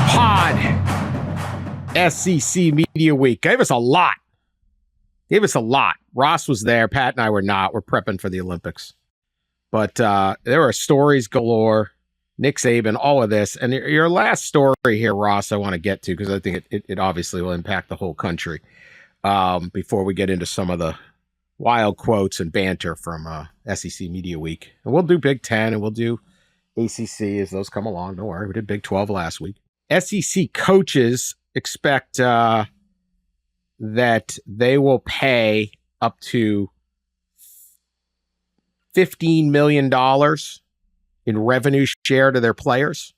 Pod. SEC Media Week. Gave us a lot. Ross was there. Pat and I were not. We're prepping for the Olympics. But there were stories galore. Nick Saban, all of this. And your last story here, Ross, I want to get to because I think it obviously will impact the whole country before we get into some of the wild quotes and banter from SEC Media Week. And we'll do Big Ten and we'll do ACC as those come along. Don't worry. We did Big 12 last week. SEC coaches expect that they will pay up to $15 million in revenue share to their players,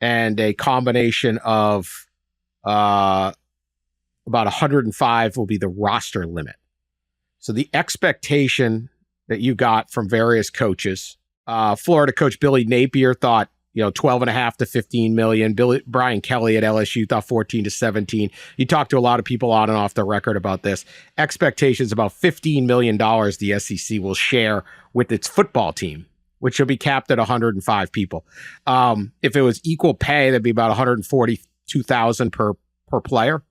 and a combination of about 105 will be the roster limit. So the expectation that you got from various coaches, Florida coach Billy Napier thought, 12.5 to 15 million. Brian Kelly at LSU thought 14 to 17. You talked to a lot of people on and off the record about this. Expectations about $15 million the SEC will share with its football team, which will be capped at 105 people. If it was equal pay, that'd be about $142,000 per player.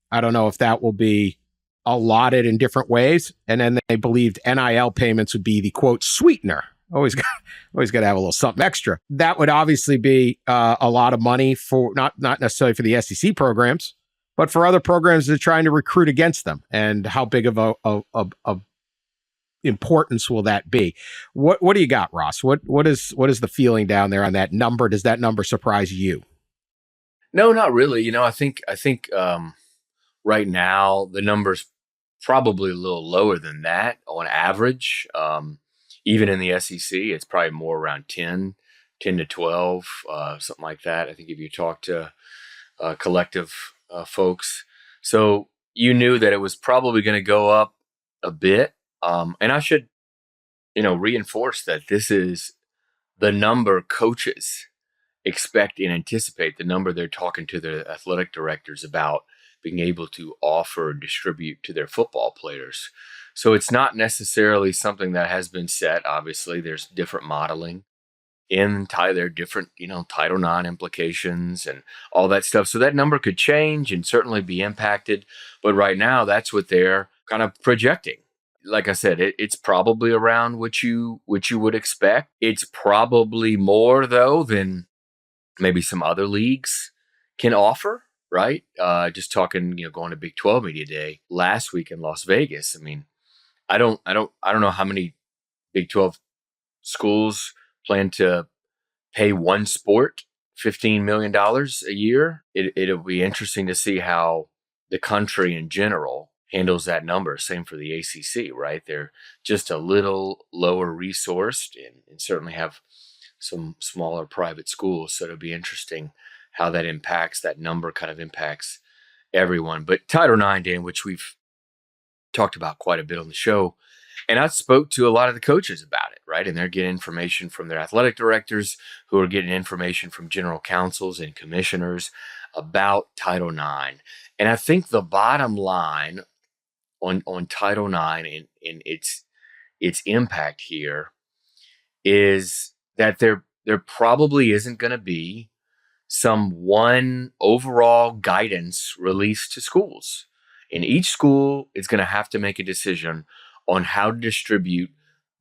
I don't know if that will be allotted in different ways. And then they believed NIL payments would be the quote sweetener. Always got to have a little something extra. That would obviously be a lot of money for not necessarily for the SEC programs, but for other programs that are trying to recruit against them. And how big of a importance will that be? What do you got, Ross? What is the feeling down there on that number? Does that number surprise you? No, not really. I think right now the number's probably a little lower than that on average. Even in the SEC, it's probably more around 10 to 12, something like that. I think if you talk to collective folks. So you knew that it was probably going to go up a bit. And I should, reinforce that this is the number coaches expect and anticipate, the number they're talking to their athletic directors about being able to offer or distribute to their football players. So it's not necessarily something that has been set. Obviously, there's different modeling in there are different, Title IX implications and all that stuff. So that number could change and certainly be impacted. But right now, that's what they're kind of projecting. Like I said, it's probably around what you would expect. It's probably more, though, than maybe some other leagues can offer, right? Just talking, going to Big 12 Media Day last week in Las Vegas. I mean, I don't know how many Big 12 schools plan to pay one sport $15 million a year. It'll be interesting to see how the country in general handles that number. Same for the ACC, right? They're just a little lower resourced and certainly have some smaller private schools. So it'll be interesting how that number kind of impacts everyone. But Title IX, Dan, which we've talked about quite a bit on the show, and I spoke to a lot of the coaches about it, right? And they're getting information from their athletic directors, who are getting information from general counsels and commissioners about Title IX. And I think the bottom line on Title IX and its impact here is that there probably isn't going to be some one overall guidance released to schools. And each school is going to have to make a decision on how to distribute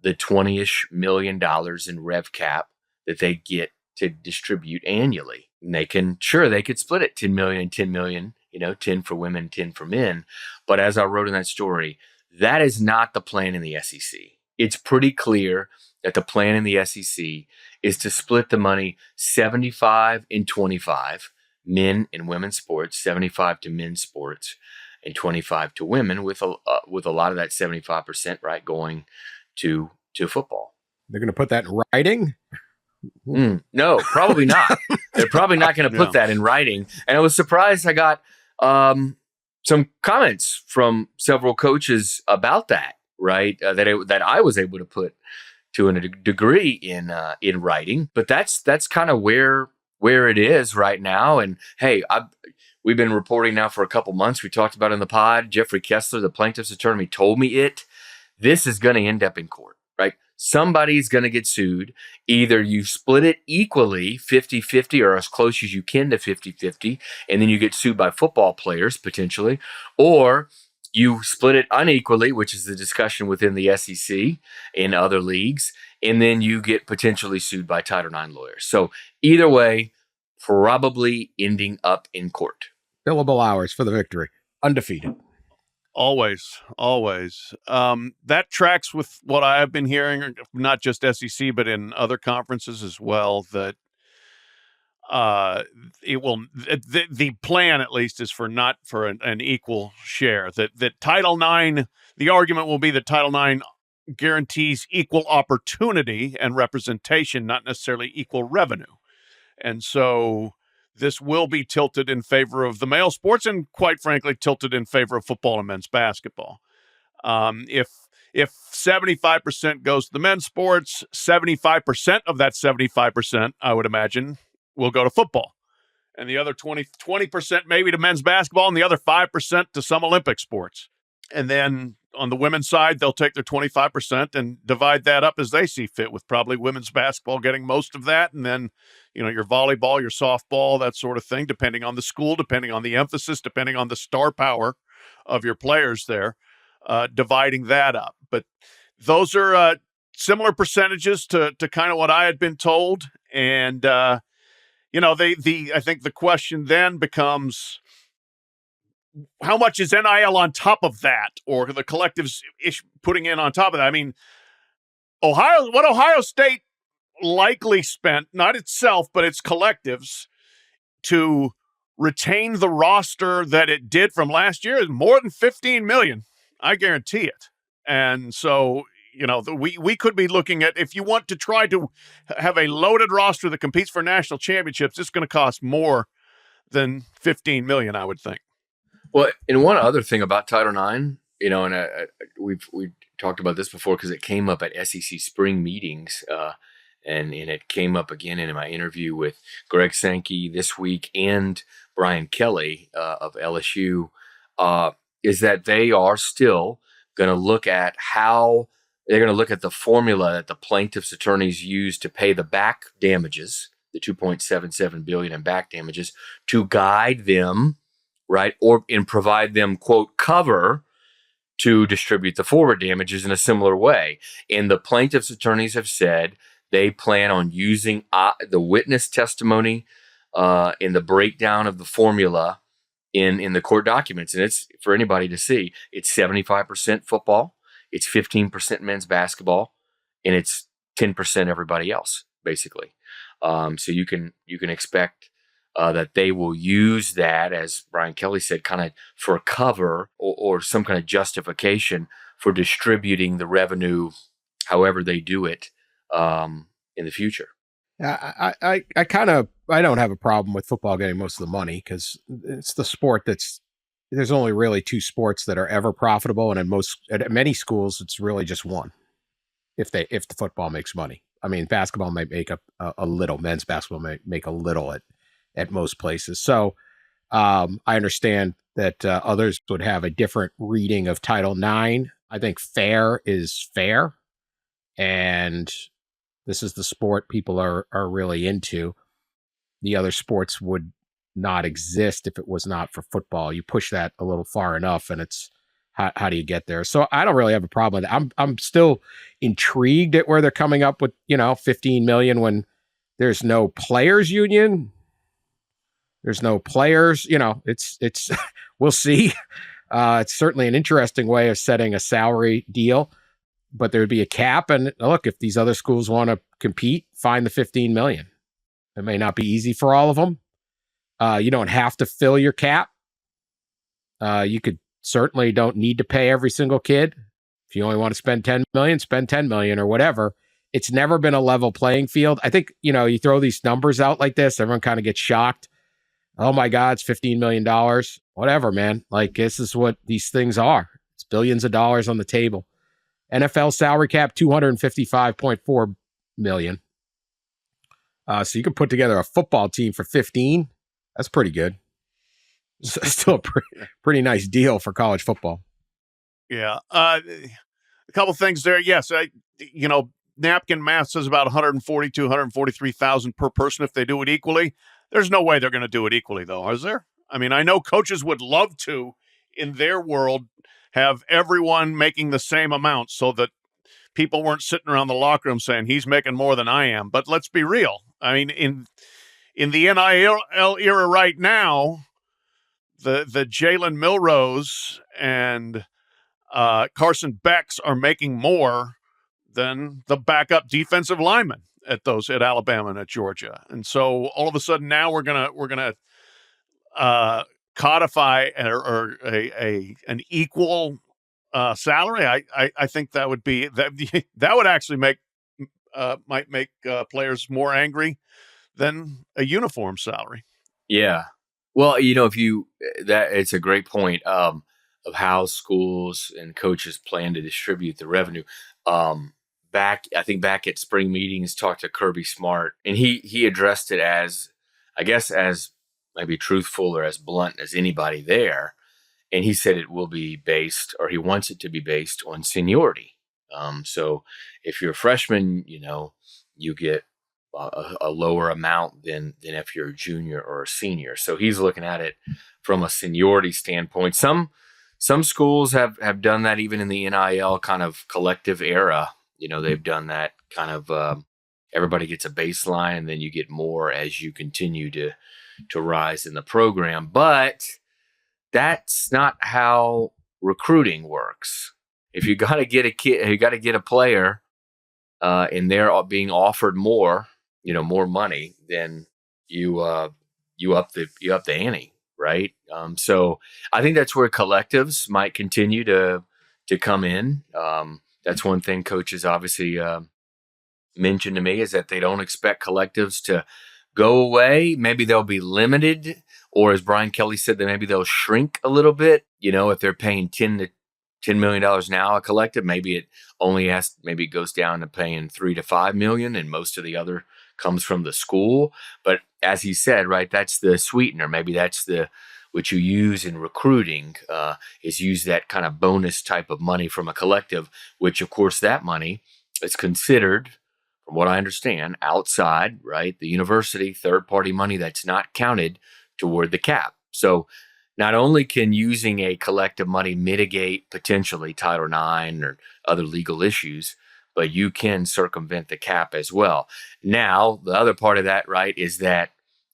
the $20-ish million in rev cap that they get to distribute annually. And they could split it 10 million, 10 million, 10 for women, 10 for men. But as I wrote in that story, that is not the plan in the SEC. It's pretty clear that the plan in the SEC is to split the money 75 and 25, men and women's sports, 75 to men's sports, and 25 to women, with a lot of that 75%, right, going to football. They're going to put that in writing? No, probably not. They're probably not going to put that in writing. And I was surprised I got some comments from several coaches about that, right, that I was able to put to a degree in writing. But that's kind of where it is right now. And hey, we've been reporting now for a couple months. We talked about it in the pod. Jeffrey Kessler, the plaintiff's attorney, told me this is going to end up in court, right? somebody's going to get sued. Either you split it equally, 50-50, or as close as you can to 50-50, and then you get sued by football players potentially, or you split it unequally, which is the discussion within the SEC and other leagues, and then you get potentially sued by Title IX lawyers. So either way, probably ending up in court. Billable hours for the victory. Undefeated. Always. That tracks with what I have been hearing, not just SEC, but in other conferences as well, that it will, the plan at least is for not for an equal share, that Title IX, the argument will be that Title IX guarantees equal opportunity and representation, not necessarily equal revenue. And so this will be tilted in favor of the male sports and, quite frankly, tilted in favor of football and men's basketball. If 75% goes to the men's sports, 75% of that 75%, I would imagine, will go to football. And the other 20% maybe to men's basketball and the other 5% to some Olympic sports. And then on the women's side, they'll take their 25% and divide that up as they see fit, with probably women's basketball getting most of that. And then, your volleyball, your softball, that sort of thing, depending on the school, depending on the emphasis, depending on the star power of your players there, dividing that up. But those are similar percentages to kind of what I had been told. And, I think the question then becomes, how much is NIL on top of that, or the collectives putting in on top of that? I mean, Ohio State likely spent, not itself, but its collectives, to retain the roster that it did from last year is more than $15 million. I guarantee it. And so, we could be looking at, if you want to try to have a loaded roster that competes for national championships, it's going to cost more than $15 million, I would think. Well, and one other thing about Title IX, and we've talked about this before because it came up at SEC spring meetings, and it came up again in my interview with Greg Sankey this week and Brian Kelly of LSU, is that they are still going to look at how they're going to look at the formula that the plaintiff's attorneys use to pay the back damages, the $2.77 billion in back damages, to guide them, right, and provide them, quote, cover to distribute the forward damages in a similar way. And the plaintiff's attorneys have said they plan on using the witness testimony in the breakdown of the formula in the court documents. And it's for anybody to see. It's 75% football, it's 15% men's basketball, and it's 10% everybody else, basically. So you can expect that they will use that, as Brian Kelly said, kind of for cover or some kind of justification for distributing the revenue, however they do it, in the future. I don't have a problem with football getting most of the money, because it's the sport there's only really two sports that are ever profitable, and at many schools it's really just one. If the football makes money, I mean, basketball might make a little, men's basketball might make a little at most places. So I understand that others would have a different reading of Title IX. I think fair is fair, and this is the sport people are really into. The other sports would not exist if it was not for football. You push that a little far enough, and it's how do you get there? So I don't really have a problem with it. I'm still intrigued at where they're coming up with, $15 million when there's no players union. There's no players, it's we'll see. It's certainly an interesting way of setting a salary deal, but there would be a cap. And look, if these other schools want to compete, find the $15 million. It may not be easy for all of them. You don't have to fill your cap. You certainly don't need to pay every single kid. If you only want to spend $10 million, spend $10 million or whatever. It's never been a level playing field. I think, you throw these numbers out like this, everyone kind of gets shocked. Oh my God, it's $15 million. Whatever, man. Like, this is what these things are. It's billions of dollars on the table. NFL salary cap, $255.4 million. So you can put together a football team for 15. That's pretty good. It's still a pretty nice deal for college football. Yeah. A couple things there. Yes. napkin math says about 142, 143,000 per person if they do it equally. There's no way they're going to do it equally, though, is there? I mean, I know coaches would love to, in their world, have everyone making the same amount so that people weren't sitting around the locker room saying he's making more than I am. But let's be real. I mean, in the NIL era right now, the Jalen Milrose and Carson Becks are making more than the backup defensive linemen at Alabama and at Georgia. And so all of a sudden now we're gonna codify an equal salary. I think that would be that would actually might make players more angry than a uniform salary. Yeah. Well, it's a great point of how schools and coaches plan to distribute the revenue. Back at spring meetings, talked to Kirby Smart, and he addressed it as maybe truthful or as blunt as anybody there. And he said it will be based, or he wants it to be based on seniority. So if you're a freshman, you get a lower amount than if you're a junior or a senior. So he's looking at it from a seniority standpoint. Some schools have done that even in the NIL kind of collective era. They've done that kind of everybody gets a baseline and then you get more as you continue to rise in the program. But that's not how recruiting works. If you got to get a player and they're being offered more money, then you up the ante, right? So I think that's where collectives might continue to come in. That's one thing coaches obviously mentioned to me is that they don't expect collectives to go away. Maybe they'll be limited, or as Brian Kelly said, that maybe they'll shrink a little bit. If they're paying $10 million now a collective, maybe it goes down to paying $3 to $5 million, and most of the other comes from the school. But as he said, right, that's the sweetener. Maybe that's what you use in recruiting, is use that kind of bonus type of money from a collective, which of course that money is considered, from what I understand, outside, right, the university, third-party money that's not counted toward the cap. So not only can using a collective money mitigate potentially Title IX or other legal issues, but you can circumvent the cap as well. Now, the other part of that, right, is that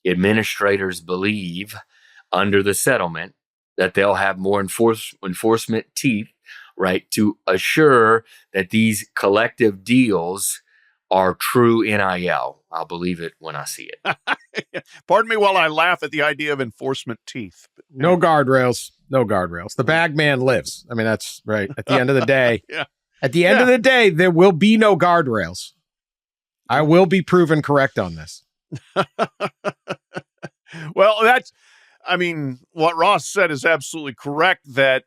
administrators believe under the settlement that they'll have more enforcement teeth, right, to assure that these collective deals are true NIL. I'll believe it when I see it. Pardon me while I laugh at the idea of enforcement teeth. No guardrails. No guardrails. The bag man lives. I mean, that's right. At the end of the day, yeah. At the end of the day, there will be no guardrails. I will be proven correct on this. Well, what Ross said is absolutely correct, that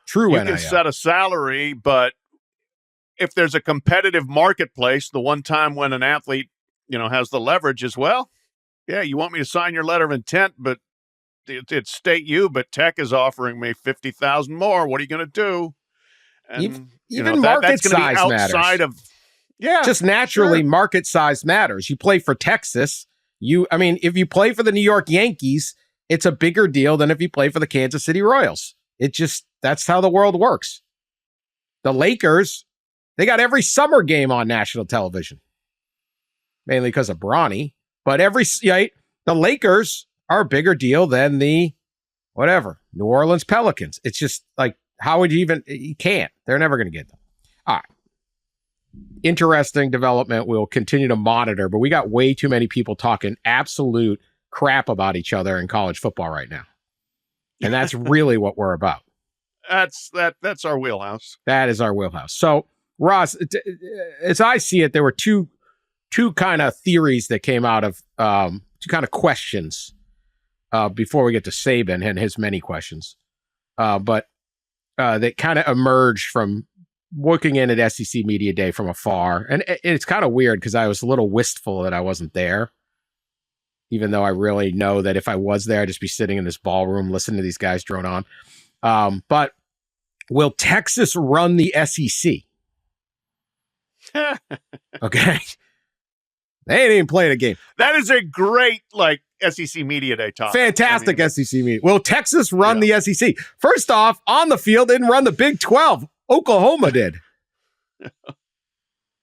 true you NIL. can set a salary, but if there's a competitive marketplace, the one time when an athlete, has the leverage as well, yeah, you want me to sign your letter of intent, but it's state U, but Tech is offering me $50,000 more. What are you going to do? And even market size matters. Just naturally, market size matters. You play for Texas. If you play for the New York Yankees, it's a bigger deal than if you play for the Kansas City Royals. That's how the world works. The Lakers, they got every summer game on national television, mainly because of Bronny. But the Lakers are a bigger deal than the New Orleans Pelicans. It's just like, how would you can't. They're never going to get them. All right. Interesting development. We'll continue to monitor, but we got way too many people talking absolute crap about each other in college football right now. And that's really what we're about. That's our wheelhouse. That is our wheelhouse. So, Ross, as I see it, there were two kind of theories that came out of two kind of questions before we get to Saban and his many questions. But that kind of emerged from looking in at SEC Media Day from afar. And it's kind of weird because I was a little wistful that I wasn't there, even though I really know that if I was there, I'd just be sitting in this ballroom listening to these guys drone on. But will Texas run the SEC? Okay. They ain't even playing a game. That is a great, SEC Media Day topic. Fantastic SEC meeting. Will Texas run the SEC? First off, on the field, didn't run the Big 12. Oklahoma did.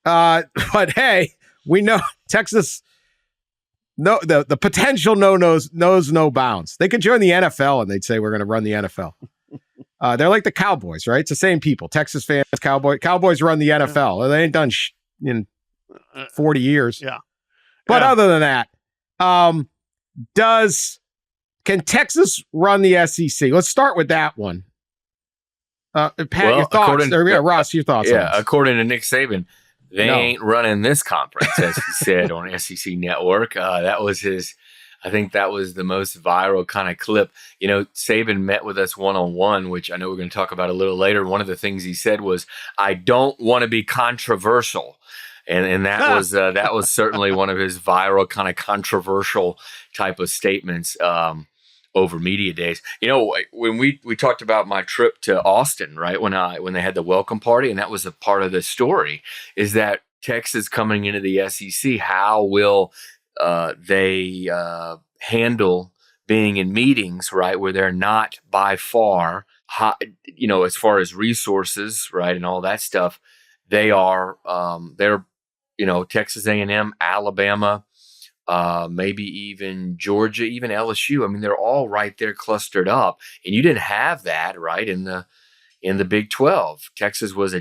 But hey, we know Texas, no, the potential knows no bounds. They could join the NFL and they'd say we're going to run the NFL. They're like the Cowboys, right? It's the same people. Texas fans, Cowboys run the NFL. They ain't done in 40 years. Yeah. But other than that, can Texas run the SEC? Let's start with that one. Pat, your thoughts? Ross, your thoughts? Yeah, according to Nick Saban, they ain't running this conference, as he said on SEC Network. I think that was the most viral kind of clip. Saban met with us one-on-one, which I know we're going to talk about a little later. One of the things he said was, I don't want to be controversial. And that was certainly one of his viral kind of controversial type of statements over media days. When we talked about my trip to Austin, right, when they had the welcome party, and that was a part of the story, is that Texas coming into the SEC, how will they handle being in meetings, right, where they're not by far, as far as resources, right, and all that stuff, they're Texas A&M, Alabama, maybe even Georgia, even LSU. I mean, they're all right there clustered up, and you didn't have that, right, in the Big 12. Texas was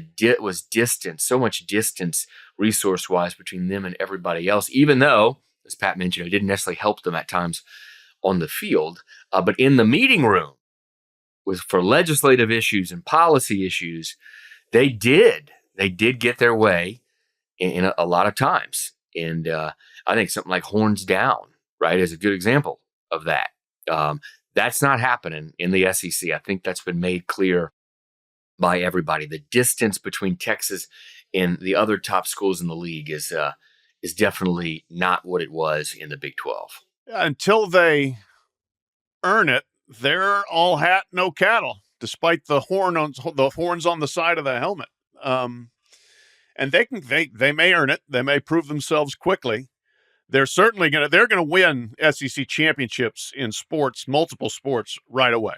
distant, so much distance resource-wise between them and everybody else, even though, as Pat mentioned, it didn't necessarily help them at times on the field. But in the meeting room, for legislative issues and policy issues, they did get their way in a lot of times. And I think something like Horns Down, right, is a good example of that. That's not happening in the SEC. I think that's been made clear by everybody. The distance between Texas and the other top schools in the league is definitely not what it was in the Big 12. Until they earn it, they're all hat, no cattle, despite the horns on the side of the helmet. And they may earn it. They may prove themselves quickly. They're certainly going to win SEC championships in sports, multiple sports, right away.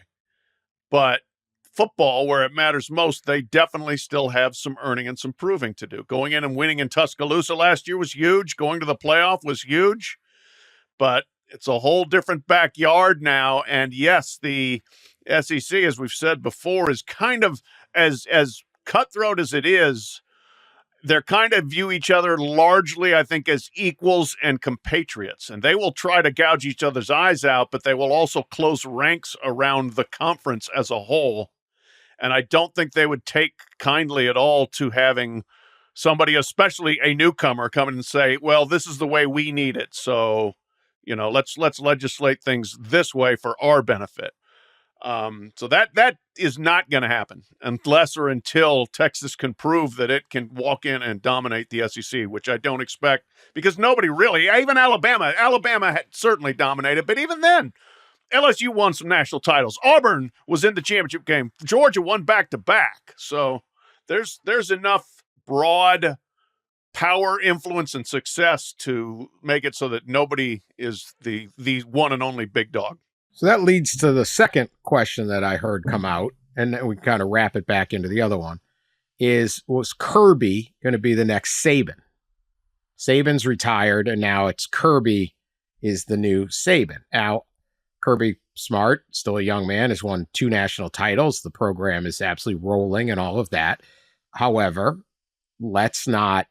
But football, where it matters most, they definitely still have some earning and some proving to do. Going in and winning in Tuscaloosa last year was huge. Going to the playoff was huge. But it's a whole different backyard now. And yes, the SEC, as we've said before, is kind of as cutthroat as it is. They're kind of view each other largely, I think, as equals and compatriots. And they will try to gouge each other's eyes out, but they will also close ranks around the conference as a whole. And I don't think they would take kindly at all to having somebody, especially a newcomer, come in and say, well, this is the way we need it. So, let's legislate things this way for our benefit. So that is not going to happen unless or until Texas can prove that it can walk in and dominate the SEC, which I don't expect, because nobody really, even Alabama had certainly dominated, but even then, LSU won some national titles. Auburn was in the championship game. Georgia won back-to-back. So there's enough broad power, influence, and success to make it so that nobody is the one and only big dog. So that leads to the second question that I heard come out, and then we kind of wrap it back into the other one, was Kirby going to be the next Saban? Saban's retired, and now it's Kirby is the new Saban. Now, Kirby Smart, still a young man, has won 2 national titles. The program is absolutely rolling and all of that. However, let's not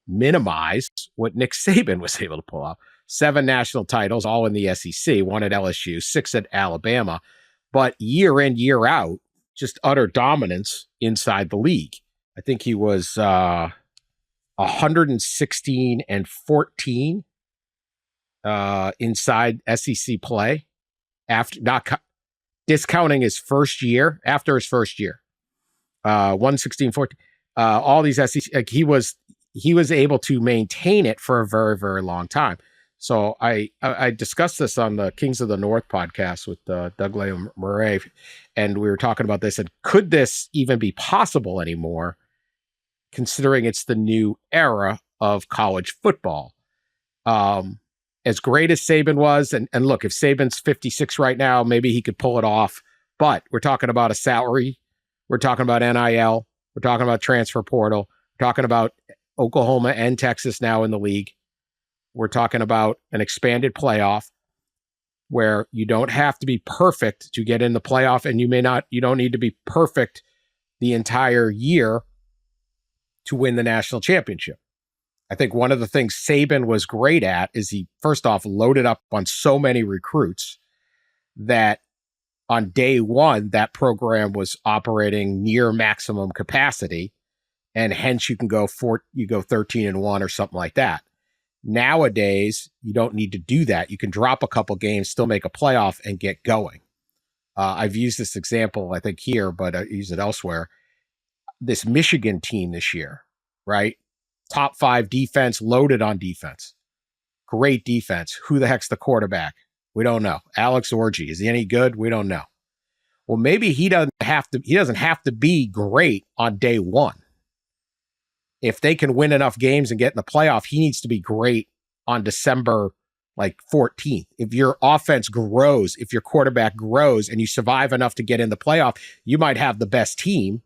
minimize what Nick Saban was able to pull off. 7 national titles, all in the SEC, 1 at LSU, 6 at Alabama, but year in, year out, just utter dominance inside the league. I think he was 116-14 inside SEC play, after not discounting his first year. After his first year, 116-14. All these SEC, he was able to maintain it for a very, very long time. So I discussed this on the Kings of the North podcast with Doug Murray, and we were talking about this. And could this even be possible anymore considering it's the new era of college football. As great as Saban was, and look, if Saban's 56 right now, maybe he could pull it off. But we're talking about a salary. We're talking about NIL. We're talking about transfer portal. We're talking about Oklahoma and Texas now in the league. We're talking about an expanded playoff where you don't have to be perfect to get in the playoff, and you don't need to be perfect the entire year to win the national championship. I think one of the things Saban was great at is he, first off, loaded up on so many recruits that on day one, that program was operating near maximum capacity, and hence you can go 13-1 or something like that. Nowadays, you don't need to do that. You can drop a couple games, still make a playoff, and get going. I've used this example, I think, here, but I use it elsewhere. This Michigan team this year, right? Top 5 defense, loaded on defense. Great defense. Who the heck's the quarterback? We don't know. Alex Orji. Is he any good? We don't know. Well, maybe he doesn't have to be great on day one. If they can win enough games and get in the playoff, he needs to be great on December 14th. If your offense grows, if your quarterback grows and you survive enough to get in the playoff, you might have the best team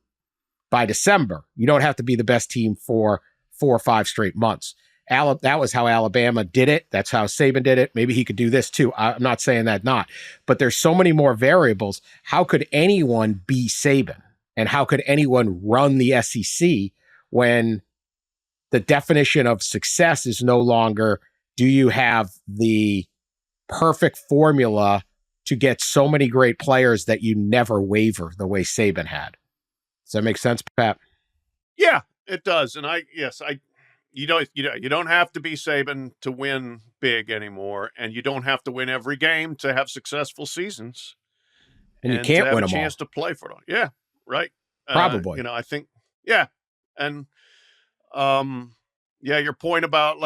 by December. You don't have to be the best team for 4 or 5 straight months. That was how Alabama did it. That's how Saban did it. Maybe he could do this too. I'm not saying that not. But there's so many more variables. How could anyone be Saban? And how could anyone run the SEC when the definition of success is no longer, do you have the perfect formula to get so many great players that you never waver the way Saban had? Does that make sense, Pat? Yeah, it does. And you don't have to be Saban to win big anymore, and you don't have to win every game to have successul seasons. And you can't to have win a them chance all. to play for them. Yeah, right. Probably. I think, yeah. And, your point about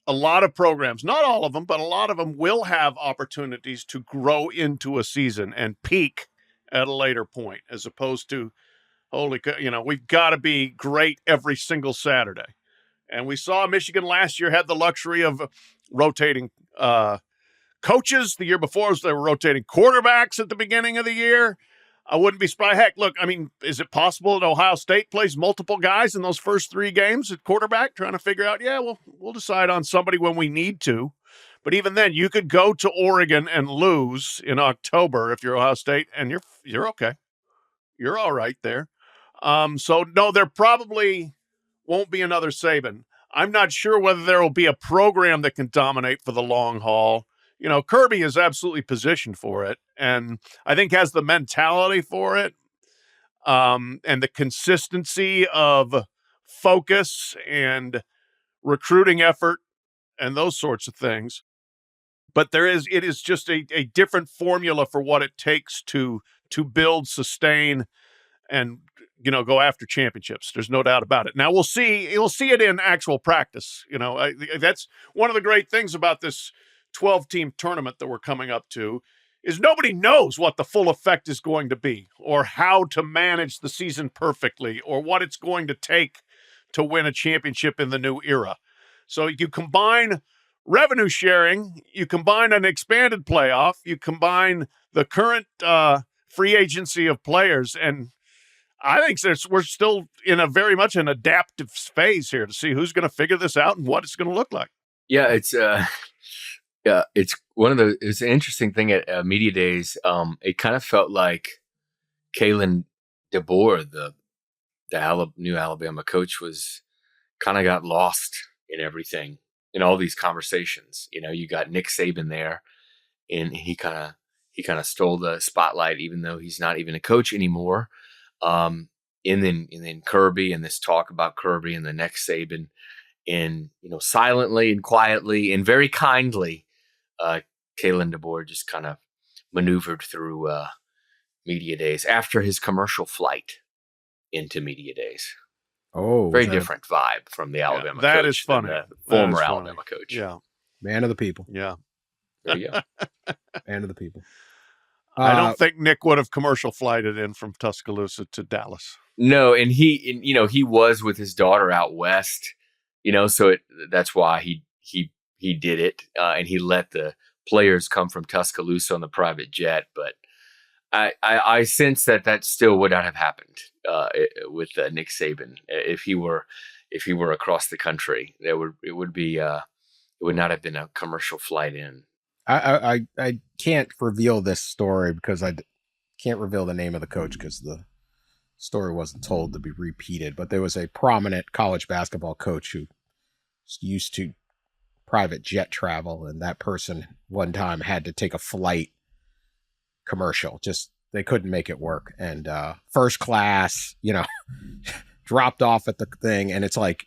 a lot of programs, not all of them, but a lot of them will have opportunities to grow into a season and peak at a later point, as opposed to, we've got to be great every single Saturday. And we saw Michigan last year had the luxury of rotating coaches. The year before, they were rotating quarterbacks at the beginning of the year. I wouldn't be surprised. Heck, look, is it possible that Ohio State plays multiple guys in those first 3 games at quarterback, trying to figure out, we'll decide on somebody when we need to. But even then, you could go to Oregon and lose in October if you're Ohio State, and you're okay. You're all right there. So no, there probably won't be another Saban. I'm not sure whether there will be a program that can dominate for the long haul. Kirby is absolutely positioned for it, and I think has the mentality for it, and the consistency of focus and recruiting effort and those sorts of things. But it is just a different formula for what it takes to build, sustain, and go after championships. There's no doubt about it. Now you'll see it in actual practice. That's one of the great things about this 12-team tournament that we're coming up to, is nobody knows what the full effect is going to be, or how to manage the season perfectly, or what it's going to take to win a championship in the new era. So you combine revenue sharing, you combine an expanded playoff, you combine the current free agency of players, and I think we're still in a very much an adaptive phase here to see who's going to figure this out and what it's going to look like. Yeah, it's it's an interesting thing at media days. It kind of felt like Kalen DeBoer, the new Alabama coach, was kind of got lost in everything, in all these conversations. You got Nick Saban there, and he kind of stole the spotlight, even though he's not even a coach anymore. And then Kirby, and this talk about Kirby and the next Saban, and silently and quietly and very kindly, Kalen DeBoer just kind of maneuvered through media days after his commercial flight into media days. Oh, very different vibe from the Alabama coach. That is funny. The former Alabama coach. Yeah. Man of the people. Yeah. There you go. Man of the people. I don't think Nick would have commercial flighted in from Tuscaloosa to Dallas. No, and he was with his daughter out west, so that's why he did it, and he let the players come from Tuscaloosa on the private jet. But I sense that still would not have happened with Nick Saban if he were across the country. It would not have been a commercial flight in. I can't reveal this story because I can't reveal the name of the coach because the story wasn't told to be repeated. But there was a prominent college basketball coach who used to private jet travel, and that person one time had to take a flight commercial. Just they couldn't make it work, and first class, dropped off at the thing, and it's like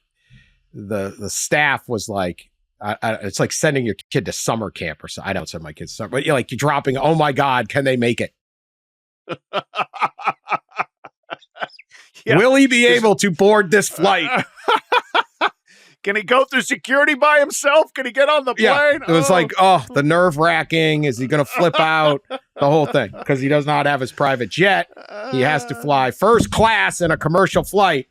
the staff was like, it's like sending your kid to summer camp or something. I don't send my kids to summer, but you're dropping. Oh my God, can they make it? Yeah. Will he be able to board this flight? Can he go through security by himself? Can he get on the plane? Yeah. It was the nerve wracking. Is he going to flip out? The whole thing. Because he does not have his private jet. He has to fly first class in a commercial flight.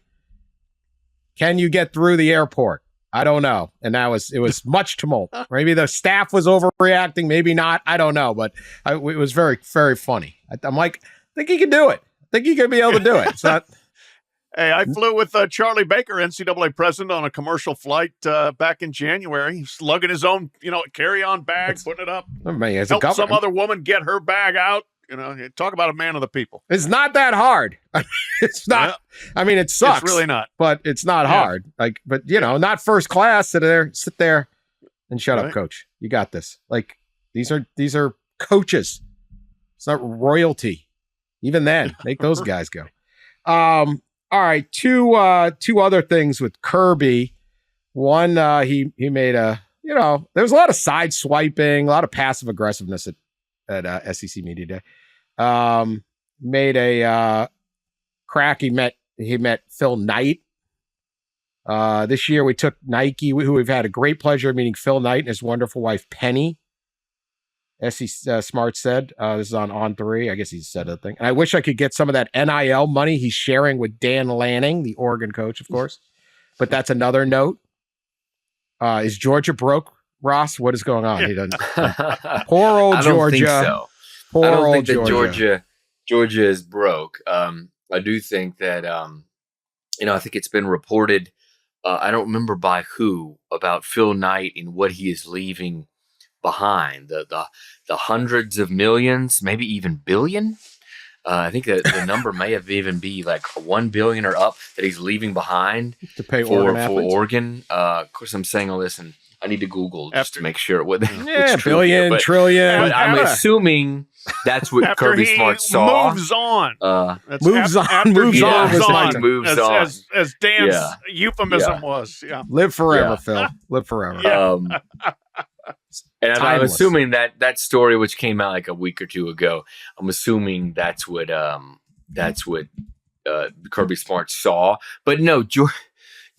Can you get through the airport? I don't know. And it was much tumult. Maybe the staff was overreacting. Maybe not. I don't know. But it was very, very funny. I'm like, I think he can do it. I think he can be able to do it. It's not... Hey, I flew with Charlie Baker, NCAA president, on a commercial flight back in January. He's lugging his own, carry-on bag, putting it up. Help some other woman get her bag out. Talk about a man of the people. It's not that hard. It's not. Yeah. I mean, it sucks. It's really not. But it's not hard. But not first class. Sit there and shut up, coach. You got this. These are coaches. It's not royalty. Even then, make those guys go. All right, two other things with Kirby. One, he made there was a lot of side swiping, a lot of passive aggressiveness at SEC Media Day. Made a crack. He met Phil Knight. This year we took Nike, who we've had a great pleasure of meeting Phil Knight and his wonderful wife Penny. Smart said, this is on 3. I guess he said the thing. And I wish I could get some of that NIL money he's sharing with Dan Lanning, the Oregon coach, of course. But that's another note. Is Georgia broke, Ross? What is going on? He doesn't. Poor old Georgia. I don't think so. I don't think that Georgia is broke. I do think that, I think it's been reported, I don't remember by who, about Phil Knight and what he is leaving behind, the hundreds of millions, maybe even billion. I think that the number may have even be like 1 billion or up that he's leaving behind to pay for Oregon. Of course, I'm saying all this, and I need to Google just to make sure what. Billion, but, trillion. But I'm assuming that's what Kirby Smart saw. Moves on. Moves on. As Dan's euphemism was. Yeah. Live forever, Phil. Live forever. Yeah. And I'm assuming that story, which came out like a week or two ago, I'm assuming that's what Kirby Smart saw. But no,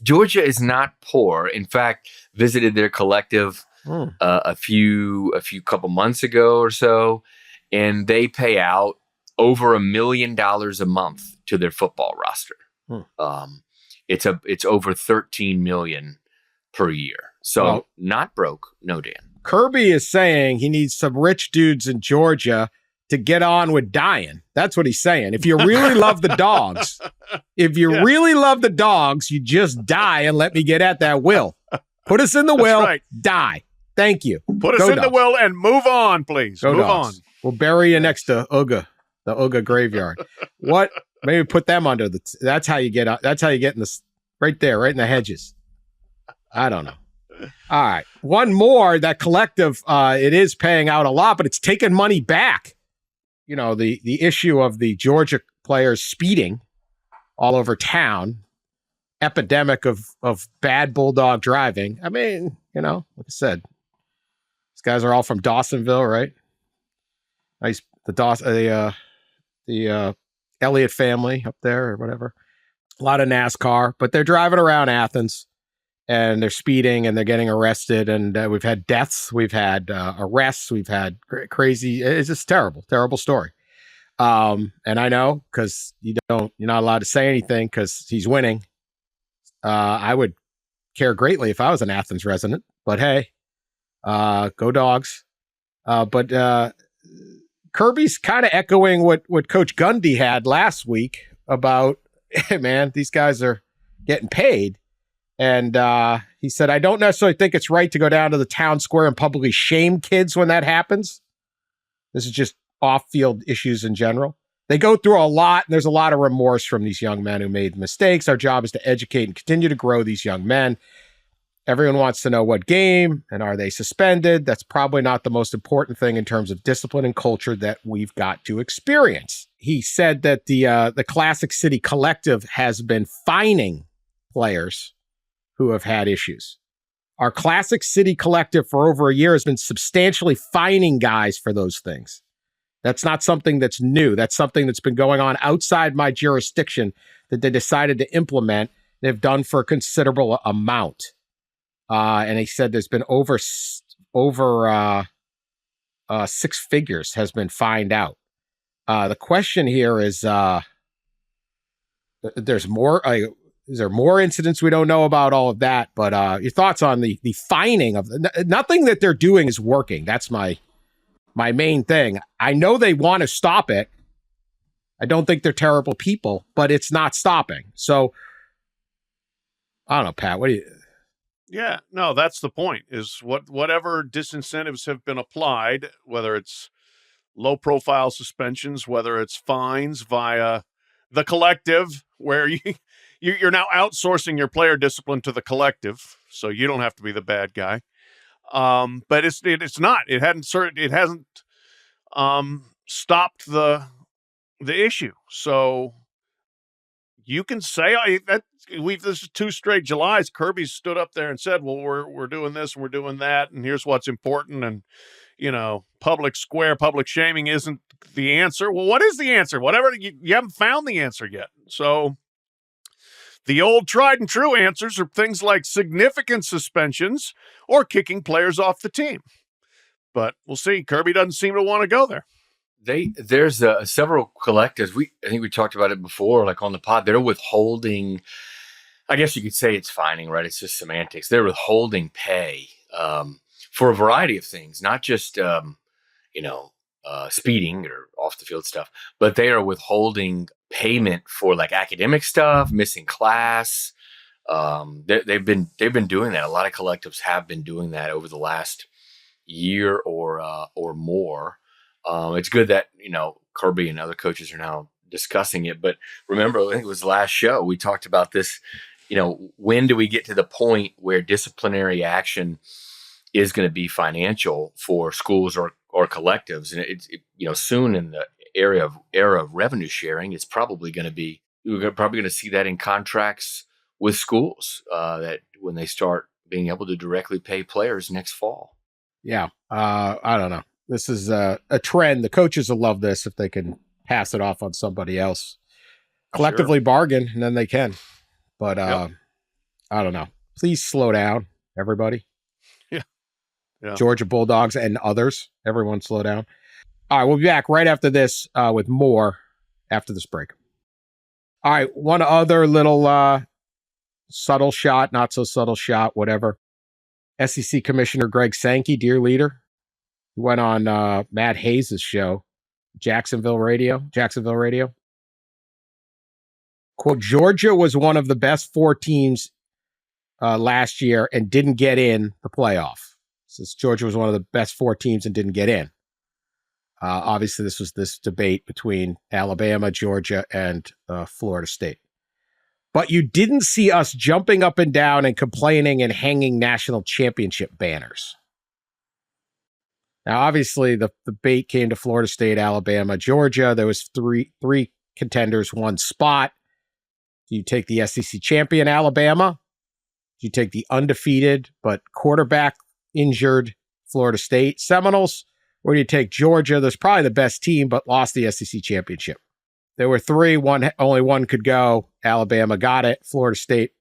Georgia is not poor. In fact, visited their collective a couple months ago or so, and they pay out over $1 million a month to their football roster. It's over 13 million per year. So not broke, no, Dan. Kirby is saying he needs some rich dudes in Georgia to get on with dying. That's what he's saying. If you really love the dogs, you just die and let me get at that will. Put us in the will, die. Thank you. Put us in the will and move on, please. Move on. We'll bury you next to the Uga graveyard. What? Maybe put them under that's how you get out. That's how you get in right there, right in the hedges. I don't know. All right. One more, that collective, it is paying out a lot, but it's taking money back. The issue of the Georgia players speeding all over town, epidemic of bad bulldog driving. I mean, like I said, these guys are all from Dawsonville, right? Nice, the Elliott family up there or whatever. A lot of NASCAR, but they're driving around Athens. And they're speeding and they're getting arrested. And we've had deaths. We've had arrests. We've had crazy. It's just terrible, terrible story. And I know because you're not allowed to say anything because he's winning. I would care greatly if I was an Athens resident, but hey, go Dogs. But Kirby's kind of echoing what Coach Gundy had last week about, hey, man, these guys are getting paid. And he said, I don't necessarily think it's right to go down to the town square and publicly shame kids when that happens. This is just off-field issues in general. They go through a lot, and there's a lot of remorse from these young men who made mistakes. Our job is to educate and continue to grow these young men. Everyone wants to know what game and are they suspended. That's probably not the most important thing in terms of discipline and culture that we've got to experience. He said that the Classic City Collective has been fining players who have had issues. Our Classic City Collective for over a year has been substantially fining guys for those things. That's not something that's new. That's something that's been going on outside my jurisdiction that they decided to implement. They've done for a considerable amount. And he said there's been over 6 figures has been fined out. The question here is, there's more. Is there more incidents we don't know about? All of that, but your thoughts on the fining of nothing that they're doing is working. That's my main thing. I know they want to stop it. I don't think they're terrible people, but it's not stopping. So I don't know, Pat. What do you? Yeah, no, that's the point. Is whatever disincentives have been applied, whether it's low-profile suspensions, whether it's fines via the collective, where you're now outsourcing your player discipline to the collective, so you don't have to be the bad guy. But it's not. It hasn't stopped the issue. So you can say that this is 2 straight Julys. Kirby stood up there and said, "Well, we're doing this and we're doing that, and here's what's important." And public shaming isn't the answer. Well, what is the answer? Whatever, you haven't found the answer yet. So the old tried and true answers are things like significant suspensions or kicking players off the team. But we'll see. Kirby doesn't seem to want to go there. There's several collectives. I think we talked about it before, like on the pod. They're withholding. I guess you could say it's fining, right? It's just semantics. They're withholding pay for a variety of things, not just speeding or off the field stuff, but they are withholding payment for like academic stuff, missing class. They've been doing that. A lot of collectives have been doing that over the last year or more. It's good that Kirby and other coaches are now discussing it. But remember, I think it was the last show we talked about this. When do we get to the point where disciplinary action is going to be financial for schools or collectives? And it soon in the era of revenue sharing, it's probably going to be, we're probably going to see that in contracts with schools that when they start being able to directly pay players next fall. Yeah. I don't know. This is a trend. The coaches will love this if they can pass it off on somebody else. Collectively bargain, and then they can. But I don't know. Please slow down, everybody. Yeah. Georgia Bulldogs and others. Everyone slow down. All right, we'll be back right after this with more after this break. All right, one other little subtle shot, not so subtle shot, whatever. SEC Commissioner Greg Sankey, dear leader, he went on Matt Hayes' show, Jacksonville Radio. Quote, Georgia was one of the best 4 teams last year and didn't get in the playoff. Since Georgia was one of the best 4 teams and didn't get in. Obviously, this was this debate between Alabama, Georgia, and Florida State. But you didn't see us jumping up and down and complaining and hanging national championship banners. Now, obviously, the debate came to Florida State, Alabama, Georgia. There was three contenders, 1 spot. Do you take the SEC champion, Alabama? Do you take the undefeated but quarterback injured Florida State Seminoles? Or do you take Georgia? There's probably the best team, but lost the SEC championship. There were 3. Only one could go. Alabama got it. Florida State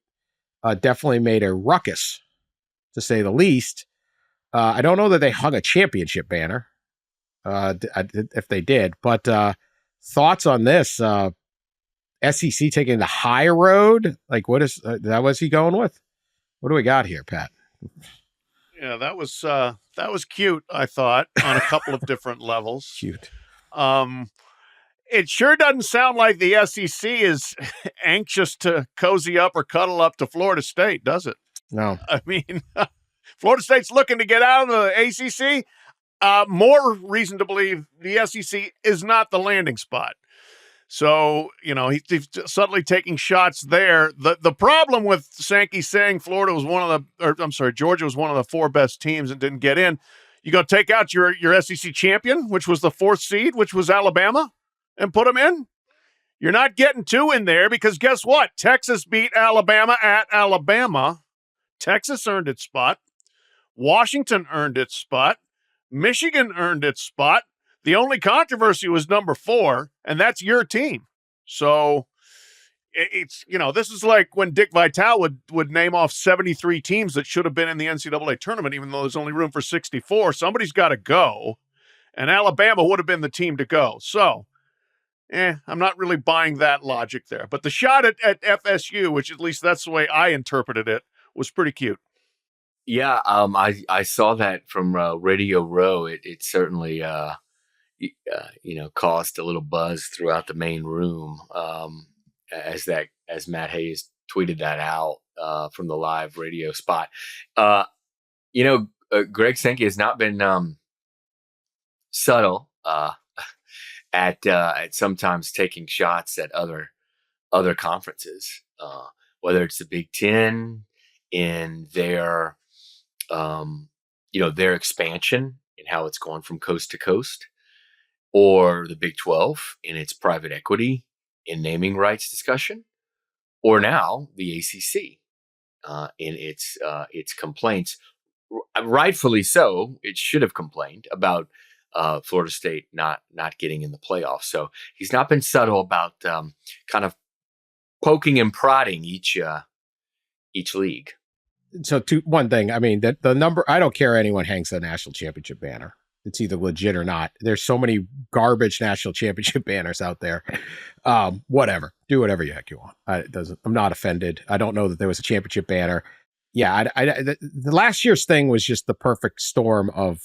definitely made a ruckus, to say the least. I don't know that they hung a championship banner, if they did, but thoughts on this? SEC taking the high road? Like, what is that? Was he going with? What do we got here, Pat? Yeah, that was cute, I thought, on a couple of different levels. Cute. It sure doesn't sound like the SEC is anxious to cozy up or cuddle up to Florida State, does it? No. I mean, Florida State's looking to get out of the ACC. More reason to believe the SEC is not the landing spot. So, he's subtly taking shots there. The problem with Sankey saying Georgia was one of the 4 best teams and didn't get in, you go take out your SEC champion, which was the 4th seed, which was Alabama, and put them in. You're not getting 2 in there because guess what? Texas beat Alabama at Alabama. Texas earned its spot. Washington earned its spot. Michigan earned its spot. The only controversy was number 4, and that's your team. So it's, this is like when Dick Vitale would name off 73 teams that should have been in the NCAA tournament, even though there's only room for 64. Somebody's got to go, and Alabama would have been the team to go. So, I'm not really buying that logic there. But the shot at FSU, which at least that's the way I interpreted it, was pretty cute. Yeah, I saw that from Radio Row. It certainly caused a little buzz throughout the main room as Matt Hayes tweeted that out from the live radio spot. Greg Sankey has not been subtle at sometimes taking shots at other conferences, whether it's the Big Ten in their expansion and how it's gone from coast to coast, or the Big 12 in its private equity and naming rights discussion, or now the ACC in its complaints. Rightfully so, it should have complained about Florida State not getting in the playoffs. So he's not been subtle about kind of poking and prodding each league. So one thing, I mean, that the number, I don't care anyone hangs the national championship banner. It's either legit or not. There's so many garbage national championship banners out there. Whatever, do whatever the heck you want. I'm not offended. I don't know that there was a championship banner. Yeah, the last year's thing was just the perfect storm of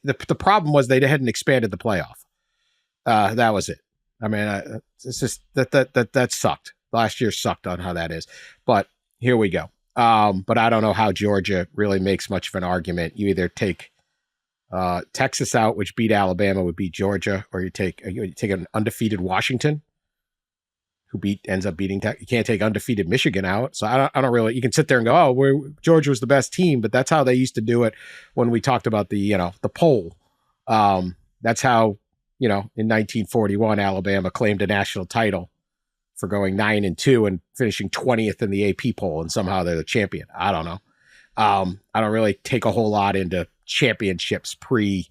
the problem was they hadn't expanded the playoff. That was it. I mean, it's just that sucked. Last year sucked on how that is, but here we go. But I don't know how Georgia really makes much of an argument. You either take Texas out, which beat Alabama, would beat Georgia, or you take an undefeated Washington, who ends up beating. You can't take undefeated Michigan out. So I don't really. You can sit there and go, oh, Georgia was the best team, but that's how they used to do it when we talked about the poll. That's how in 1941 Alabama claimed a national title for going 9-2 and finishing 20th in the AP poll, and somehow they're the champion. I don't know. I don't really take a whole lot into championships pre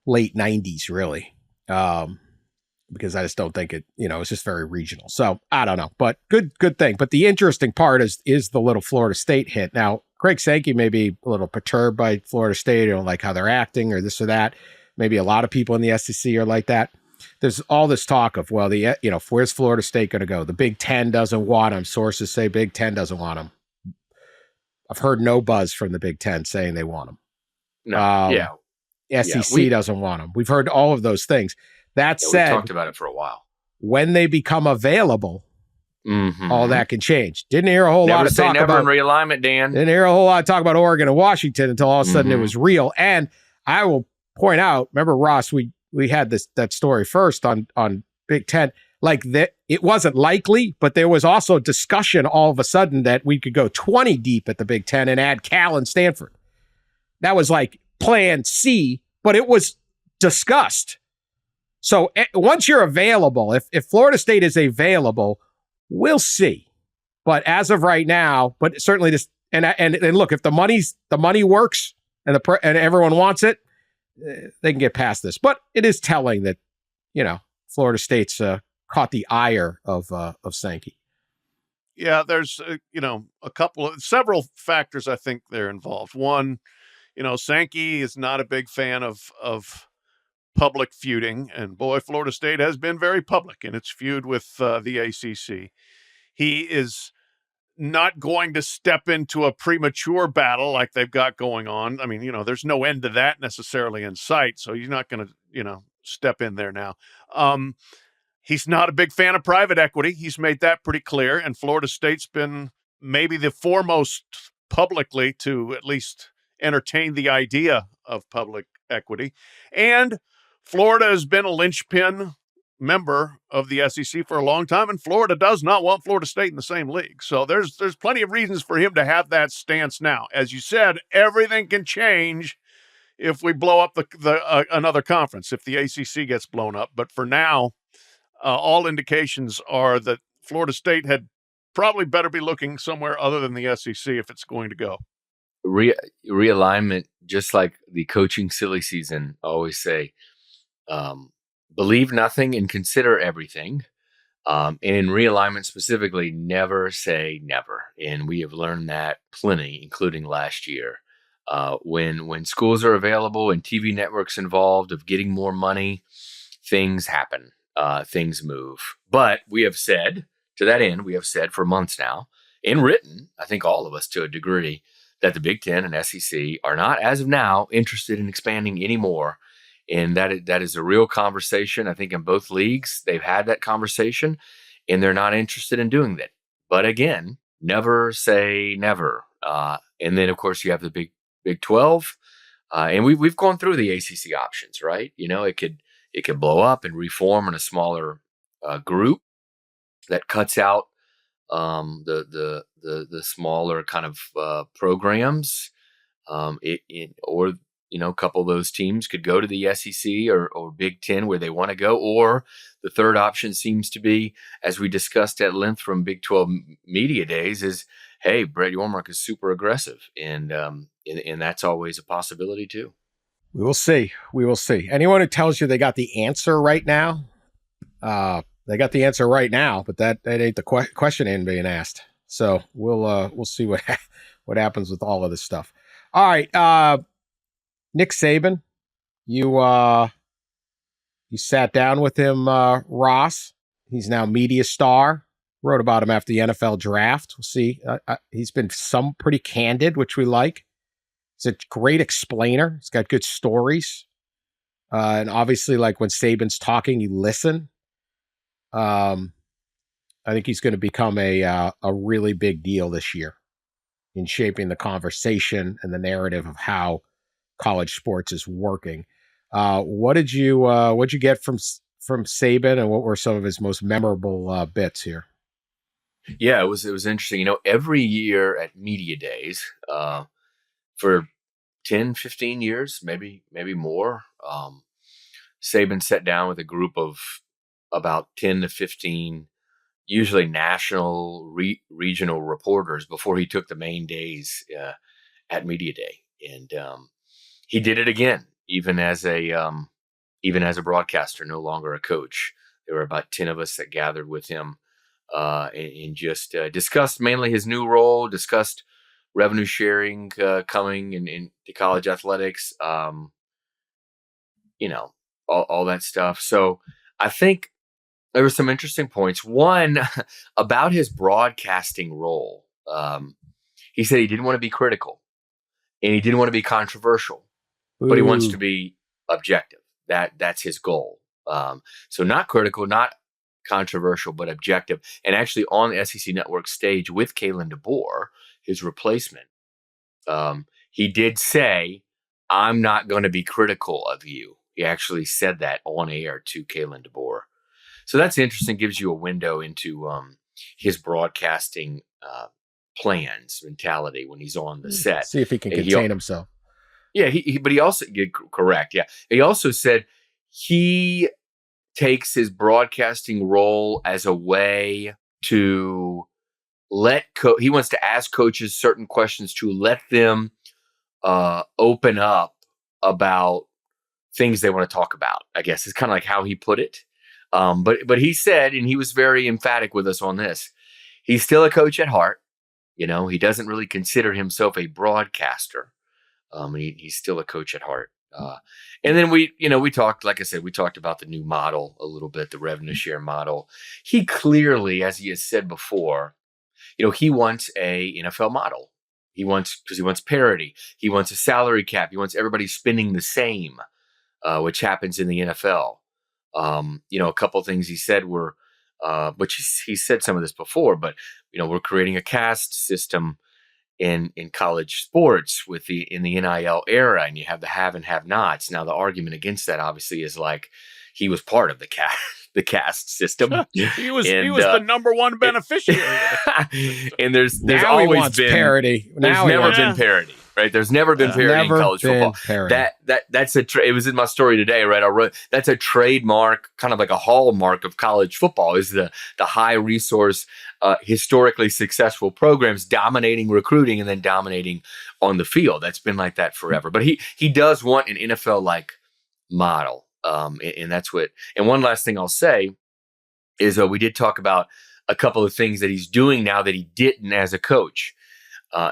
late 90s, really, because I just don't think it. It's just very regional. So I don't know, but good thing. But the interesting part is the little Florida State hit. Now, Greg Sankey may be a little perturbed by Florida State, like how they're acting or this or that. Maybe a lot of people in the SEC are like that. There's all this talk of, where's Florida State going to go? The Big Ten doesn't want them. Sources say Big Ten doesn't want them. I've heard no buzz from the Big Ten saying they want them. No, SEC doesn't want them. We've heard all of those things. That said, we talked about it for a while. When they become available, all that can change. Didn't hear a whole lot of talk about realignment, Dan. Didn't hear a whole lot of talk about Oregon and Washington until all of a sudden it was real. And I will point out, remember, Ross, we had that story first on Big Ten, like that it wasn't likely, but there was also discussion all of a sudden that we could go 20 deep at the Big Ten and add Cal and Stanford. That was like plan C, but it was discussed. So once you're available, if Florida State is available, we'll see. But as of right now, but certainly this, and look, if the money works and and everyone wants it, they can get past this. But it is telling that, Florida State's caught the ire of Sankey. Yeah, there's several factors I think they're involved. One, Sankey is not a big fan of public feuding, and boy, Florida State has been very public in its feud with the ACC. He is not going to step into a premature battle like they've got going on. I mean, there's no end to that necessarily in sight, so he's not going to, step in there now. He's not a big fan of private equity. He's made that pretty clear, and Florida State's been maybe the foremost publicly to at least entertain the idea of public equity. And Florida has been a linchpin member of the SEC for a long time, and Florida does not want Florida State in the same league. So there's plenty of reasons for him to have that stance now. As you said, everything can change if we blow up another conference, if the ACC gets blown up. But for now, all indications are that Florida State had probably better be looking somewhere other than the SEC if it's going to go. Realignment, just like the coaching silly season, I always say, believe nothing and consider everything. And in realignment specifically, never say never. And we have learned that plenty, including last year. When schools are available and TV networks involved of getting more money, things happen, things move. But we have said, to that end, for months now, in written, I think all of us to a degree, that the Big Ten and SEC are not, as of now, interested in expanding anymore. And that is a real conversation. I think in both leagues, they've had that conversation, and they're not interested in doing that. But again, never say never. And then, of course, you have the Big 12. And we've gone through the ACC options, right? It could blow up and reform in a smaller group that cuts out the smaller kind of programs, or a couple of those teams could go to the SEC or Big Ten where they want to go. Or the third option seems to be, as we discussed at length from Big 12 media days, is, hey, Brett Yormark is super aggressive, and that's always a possibility too. We will see. Anyone who tells you they got the answer right now, they got the answer right now, but that ain't the question ain't being asked. So we'll see what happens with all of this stuff. All right, Nick Saban, you sat down with him, Ross. He's now media star. Wrote about him after the NFL draft. We'll see. He's been pretty candid, which we like. He's a great explainer. He's got good stories. And obviously, like when Saban's talking, you listen. I think he's going to become a really big deal this year in shaping the conversation and the narrative of how college sports is working. What'd you get from Saban, and what were some of his most memorable bits here? Yeah, it was interesting. Every year at media days, for 10, 15 years, maybe more, Saban sat down with a group of about 10 to 15, usually national, regional reporters before he took the main days at media day. And he did it again, even as a broadcaster, no longer a coach. There were about 10 of us that gathered with him and just discussed mainly his new role, discussed revenue sharing coming into college athletics, all that stuff. So I think there were some interesting points. One, about his broadcasting role. He said he didn't want to be critical and he didn't want to be controversial, but he wants to be objective. That's his goal. So not critical, not controversial, but objective. And actually on the SEC Network stage with Kalen DeBoer, his replacement, he did say, "I'm not going to be critical of you." He actually said that on air to Kalen DeBoer. So that's interesting. Gives you a window into his broadcasting plans, mentality when he's on the set. See if he can contain himself. Yeah, but he also correct. Yeah, he also said he takes his broadcasting role as a way to he wants to ask coaches certain questions to let them open up about things they want to talk about. I guess is kind of like how he put it. But he said, and he was very emphatic with us on this, he's still a coach at heart. He doesn't really consider himself a broadcaster. He's still a coach at heart. And then we talked, like I said, we talked about the new model a little bit, the revenue share model. He clearly, as he has said before, he wants a NFL model. Because he wants parity. He wants a salary cap. He wants everybody spending the same, which happens in the NFL. A couple of things he said were, which he said some of this before, but we're creating a caste system in college sports in the NIL era, and you have the have and have nots. Now the argument against that obviously is like he was part of the caste system. he was the number one beneficiary. And there's now always been parity. There's never been parity, right? There's never been parity in college football. That's it was in my story today, right? I wrote that's a trademark, kind of like a hallmark of college football, is the high resource, historically successful programs dominating recruiting and then dominating on the field. That's been like that forever. But he does want an NFL like model. And that's what, and one last thing I'll say is we did talk about a couple of things that he's doing now that he didn't as a coach.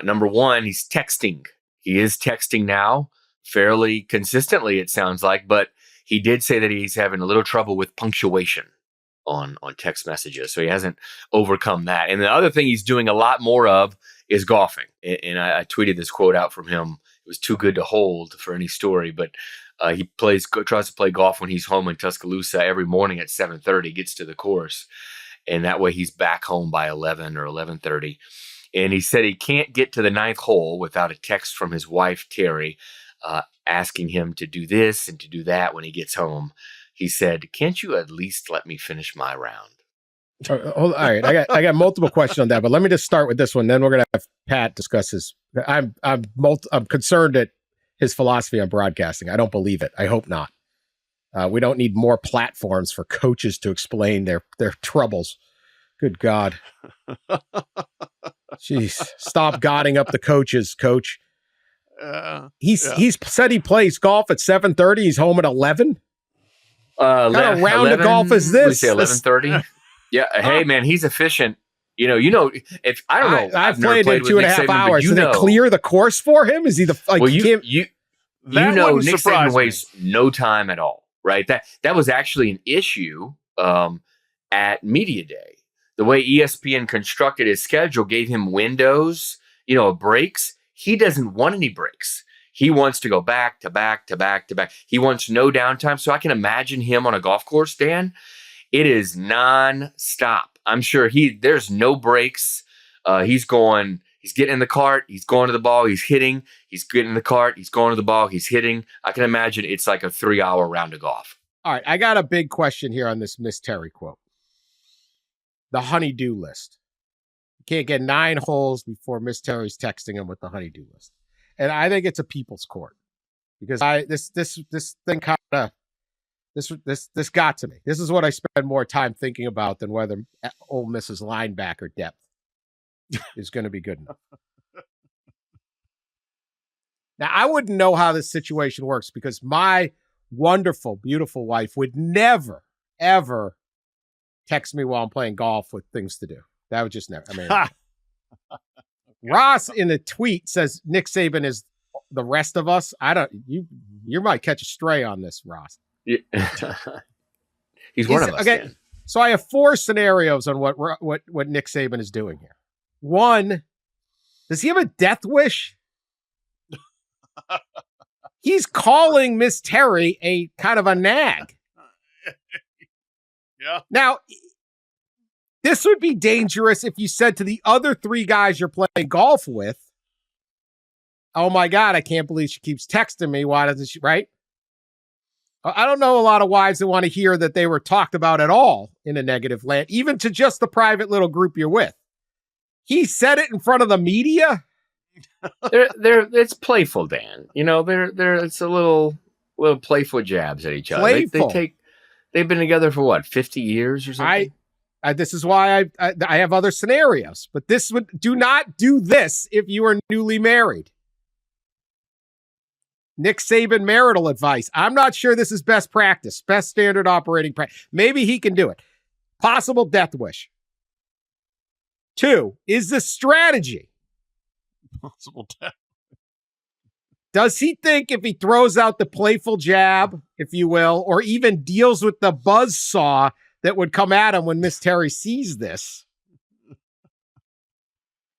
Number one, he's texting. He is texting now fairly consistently, it sounds like, but he did say that he's having a little trouble with punctuation on text messages. So he hasn't overcome that. And the other thing he's doing a lot more of is golfing. And I tweeted this quote out from him. It was too good to hold for any story, but he tries to play golf when he's home in Tuscaloosa every morning at 7:30, gets to the course. And that way he's back home by 11 or 11:30. And he said he can't get to the ninth hole without a text from his wife, Terry, asking him to do this and to do that when he gets home. He said, "Can't you at least let me finish my round?" All right. I got multiple questions on that, but let me just start with this one. Then we're going to have Pat discuss his. I'm concerned at his philosophy on broadcasting. I don't believe it. I hope not. We don't need more platforms for coaches to explain their troubles. Good God. Jeez. Stop godding up the coaches, coach. He's said he plays golf at 7:30. He's home at 11. What kind of round of golf is this? We say 11:30. Yeah. Hey, man, he's efficient. If I don't know, I've played in 2.5 hours. Did they clear the course for him? Is he the like? Well, Nick Saban wastes no time at all, right? That was actually an issue at Media Day. The way ESPN constructed his schedule gave him windows, breaks. He doesn't want any breaks. He wants to go back to back to back to back. He wants no downtime. So I can imagine him on a golf course, Dan. It is non-stop. I'm sure there's no breaks. He's getting in the cart. He's going to the ball. He's hitting. He's getting in the cart. He's going to the ball. He's hitting. I can imagine it's like a 3-hour round of golf. All right. I got a big question here on this Miss Terry quote. The honey-do list. You can't get 9 holes before Miss Terry's texting him with the honey-do list. And I think it's a people's court because this thing kind of this got to me. This is what I spend more time thinking about than whether Ole Miss's linebacker depth is going to be good enough. Now, I wouldn't know how this situation works because my wonderful, beautiful wife would never, ever text me while I'm playing golf with things to do. That would just never. I mean, Ross in the tweet says Nick Saban is the rest of us. You might catch a stray on this, Ross. Yeah. He's one of us. Okay, so I have 4 scenarios on what Nick Saban is doing here. 1, does he have a death wish? He's calling Miss Terry a kind of a nag. Yeah. Now, this would be dangerous if you said to the other 3 guys you're playing golf with, "Oh my God, I can't believe she keeps texting me. Why doesn't she?" Right? I don't know a lot of wives that want to hear that they were talked about at all in a negative land, even to just the private little group you're with. He said it in front of the media. It's playful, Dan. It's a little playful jabs at each other. Playful. They've been together for what, 50 years or something? This is why I have other scenarios, but do not do this if you are newly married. Nick Saban marital advice. I'm not sure this is best practice, best standard operating practice. Maybe he can do it. Possible death wish. 2, is the strategy. Possible death. Does he think if he throws out the playful jab, if you will, or even deals with the buzz saw that would come at him when Miss Terry sees this,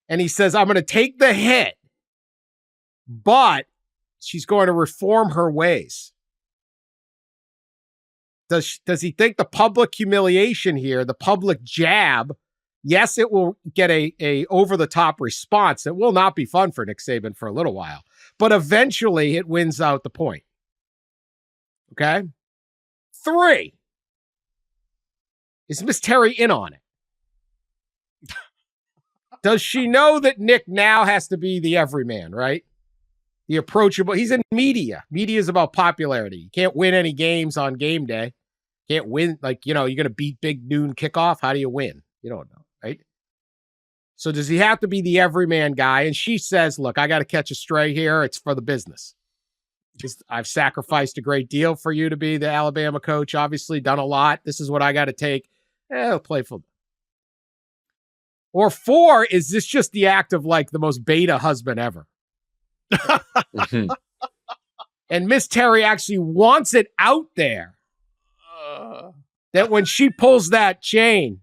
and he says, I'm going to take the hit, but she's going to reform her ways? Does he think the public humiliation here, the public jab, yes, it will get a over-the-top response. It will not be fun for Nick Saban for a little while, but eventually it wins out the point. Okay? 3, is Miss Terry in on it? Does she know that Nick now has to be the everyman, right? The approachable. He's in media. Media is about popularity. You can't win any games on game day. Can't win. Like, you're going to beat big noon kickoff. How do you win? You don't know, right? So does he have to be the everyman guy? And she says, look, I got to catch a stray here. It's for the business. I've sacrificed a great deal for you to be the Alabama coach, obviously done a lot. This is what I got to take. I'll play football. Or 4, is this just the act of like the most beta husband ever? And Miss Terry actually wants it out there that when she pulls that chain,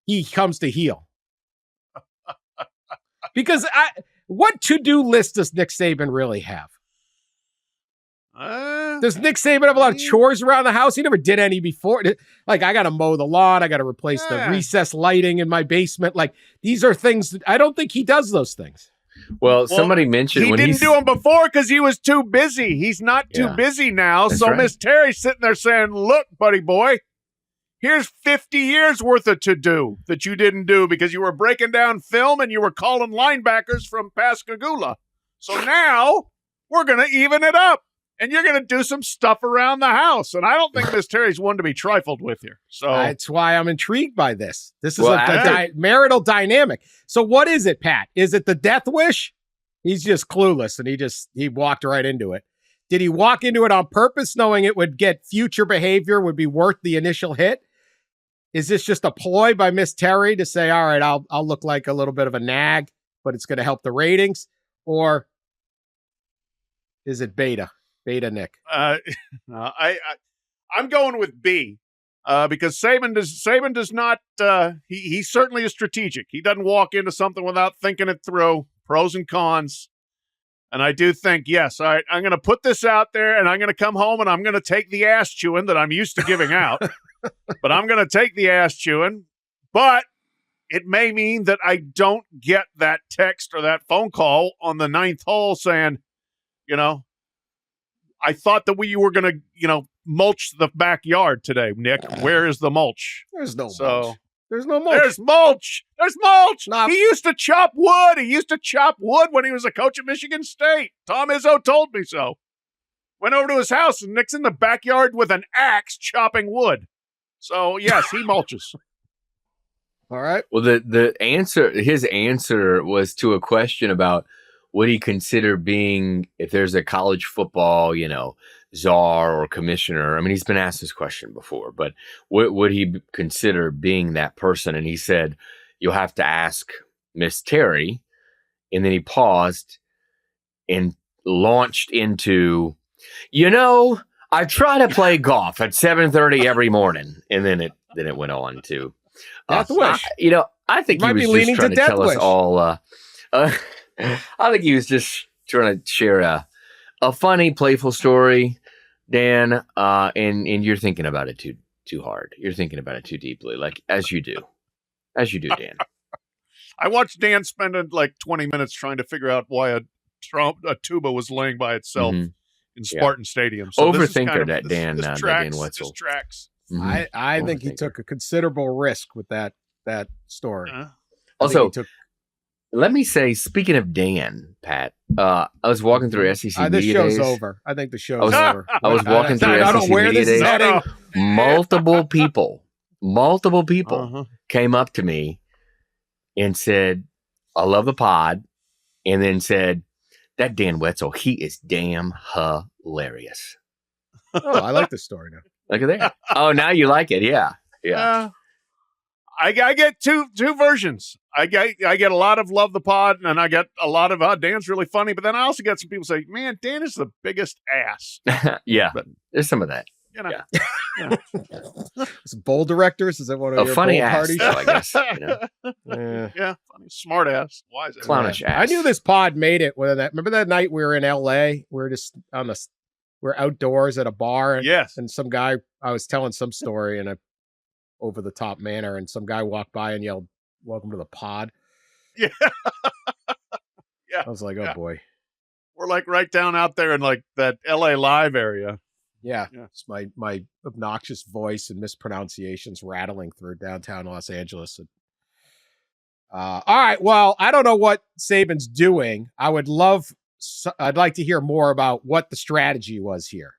he comes to heel. Because what to-do list does Nick Saban really have? Does Nick Saban have a lot of chores around the house? He never did any before. Like, I got to mow the lawn. I got to replace the recess lighting in my basement. Like, these are things that I don't think he does those things. Well, somebody mentioned he didn't do them before because he was too busy. He's not too busy now. That's so right. Miss Terry's sitting there saying, look, buddy boy, here's 50 years worth of to-do that you didn't do because you were breaking down film and you were calling linebackers from Pascagoula. So now we're going to even it up. And you're going to do some stuff around the house. And I don't think Miss Terry's one to be trifled with here. So that's why I'm intrigued by this. This is a marital dynamic. So what is it, Pat? Is it the death wish? He's just clueless, and he walked right into it. Did he walk into it on purpose, knowing it would get future behavior would be worth the initial hit? Is this just a ploy by Miss Terry to say, all right, I'll look like a little bit of a nag, but it's going to help the ratings? Or is it beta? Beta Nick. I'm going with B because Saban does not. He certainly is strategic. He doesn't walk into something without thinking it through, pros and cons. And I do think, yes, all right, I'm going to put this out there, and I'm going to come home, and I'm going to take the ass chewing that I'm used to giving out. But I'm going to take the ass chewing. But it may mean that I don't get that text or that phone call on the 9th hole saying, I thought that you were going to, mulch the backyard today, Nick. Where is the mulch? There's no mulch. There's no mulch. There's mulch. There's mulch. Nah. He used to chop wood. He used to chop wood when he was a coach at Michigan State. Tom Izzo told me so. Went over to his house, and Nick's in the backyard with an axe chopping wood. So, yes, he mulches. All right. Well, his answer was to a question about would he consider being, if there's a college football, czar or commissioner? I mean, he's been asked this question before, but would he consider being that person? And he said, you'll have to ask Miss Terry. And then he paused and launched into, I try to play golf at 7:30 every morning. And then it went on to Death wish. I think Might he be was leaning just trying to to death tell us wish. all. I think he was just trying to share a funny, playful story, Dan. And you're thinking about it too hard. You're thinking about it too deeply, like as you do, Dan. I watched Dan spend like 20 minutes trying to figure out why a tuba was laying by itself in Spartan Stadium. So Overthinker, that Dan Wetzel. This tracks. Mm-hmm. I think he took a considerable risk with that story. Also, let me say, speaking of Dan, Pat, I was walking through SEC media this show's days. over. I think the show's over. I was walking through I don't SEC know where media this is days. heading. Multiple people came up to me and said, I love the pod, and then said, that Dan Wetzel, he is damn hilarious. Oh, I like this story now. Look at that. Oh, now you like it. Yeah. I get two versions. I get a lot of love the pod, and I get a lot of Dan's really funny. But then I also get some people say, "Man, Dan is the biggest ass." Yeah, But, there's some of that. you know, Yeah. Some bowl directors? Is that one of your funny bowl ass, parties? though, I guess. You know? Yeah, funny, smart ass, wise ass. Clownish ass. I knew this pod made it. Remember that night we were in LA? We were just we're outdoors at a bar. Yes. And some guy, I was telling some story in a over the top manner, and some guy walked by and yelled, "Welcome to the pod." Yeah. Yeah. I was like, oh boy. We're like right down out there in like that LA Live area. Yeah. Yeah. It's my obnoxious voice and mispronunciations rattling through downtown Los Angeles. All right. Well, I don't know what Saban's doing. I'd like to hear more about what the strategy was here,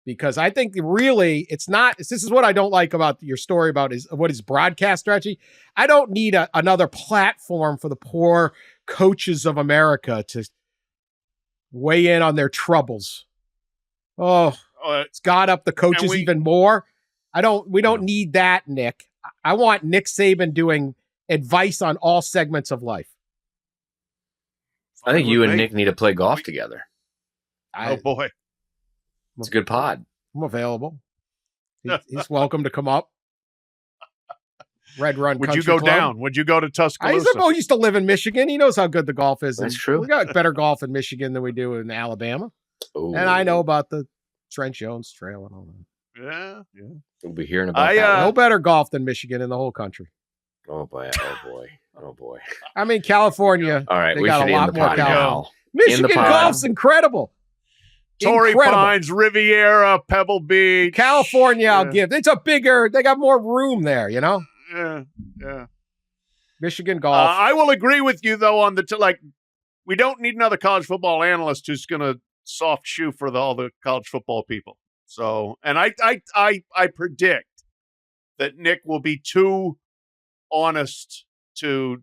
because I think really it's not, this is what I don't like about your story about what is broadcast strategy. I don't need another platform for the poor coaches of America to weigh in on their troubles. It's got up the coaches even more. We don't need that, Nick. I want Nick Saban doing advice on all segments of life. I think you and Nick need to play golf together. Oh boy. It's a good pod. I'm available. He's welcome to come up. Red Run Would Country you go Club. down? Would you go to Tuscaloosa? He used to live in Michigan. He knows how good the golf is. That's true. We got better golf in Michigan than we do in Alabama. Ooh. And I know about the Trent Jones Trail and all that. Yeah. We'll be hearing about that. No better golf than Michigan in the whole country. Oh boy. Oh boy. I mean, California. All right. They We got should a lot end the more pod California. now. Michigan golf's incredible. Torrey Incredible. Pines, Riviera, Pebble Beach. California, I'll give. It's a bigger, they got more room there, you know? Yeah. Michigan golf. I will agree with you, though, on we don't need another college football analyst who's going to soft shoe for all the college football people. So, and I predict that Nick will be too honest to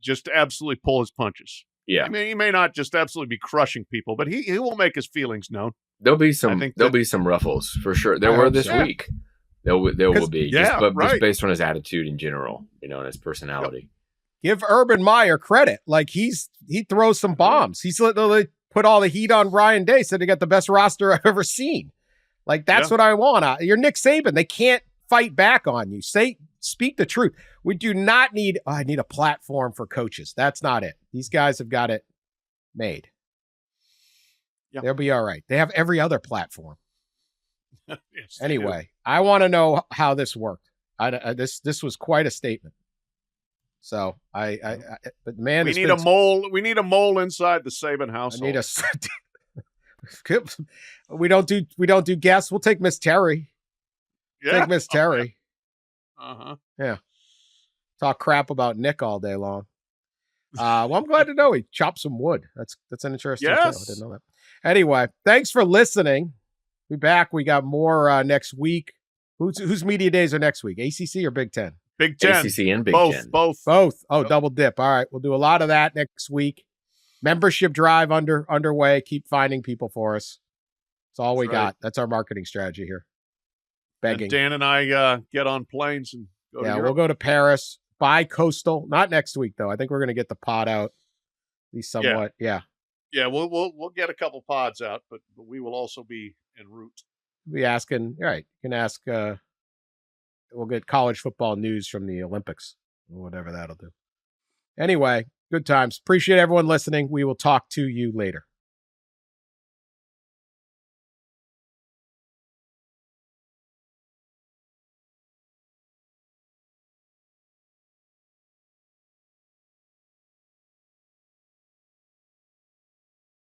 just absolutely pull his punches. Yeah. I mean, he may not just absolutely be crushing people, but he will make his feelings known. There'll be some ruffles for sure. There were this week. There will be. Yeah, just based on his attitude in general, and his personality. Give Urban Meyer credit. Like he throws some bombs. He's literally put all the heat on Ryan Day, said they got the best roster I've ever seen. Like that's what I want. You're Nick Saban. They can't fight back on you. Speak the truth. We do not need, I need a platform for coaches. That's not it. These guys have got it made. Yeah. They'll be all right. They have every other platform. Yes, Anyway, I want to know how this worked. This was quite a statement. So but man, we need a mole. We need a mole inside the Saban household. I need we don't do guests. We'll take Miss Terry. Yeah. Take Miss Terry. Yeah. Talk crap about Nick all day long. Well, I'm glad to know he chopped some wood. That's an interesting tale. I didn't know that. Anyway, thanks for listening. Be back. We got more next week. Whose media days are next week? ACC or Big Ten? Big Ten. ACC and Big Ten. Both. Oh, double dip. All right. We'll do a lot of that next week. Membership drive underway. Keep finding people for us. That's all we got. That's our marketing strategy here. Begging. And Dan and I get on planes and go to Europe. We'll go to Paris. Bi-coastal. Not next week, though. I think we're going to get the pod out. At least somewhat. Yeah. Yeah, we'll get a couple pods out, but we will also be en route. Be asking. All right. You can ask. We'll get college football news from the Olympics, or whatever that'll do. Anyway, good times. Appreciate everyone listening. We will talk to you later.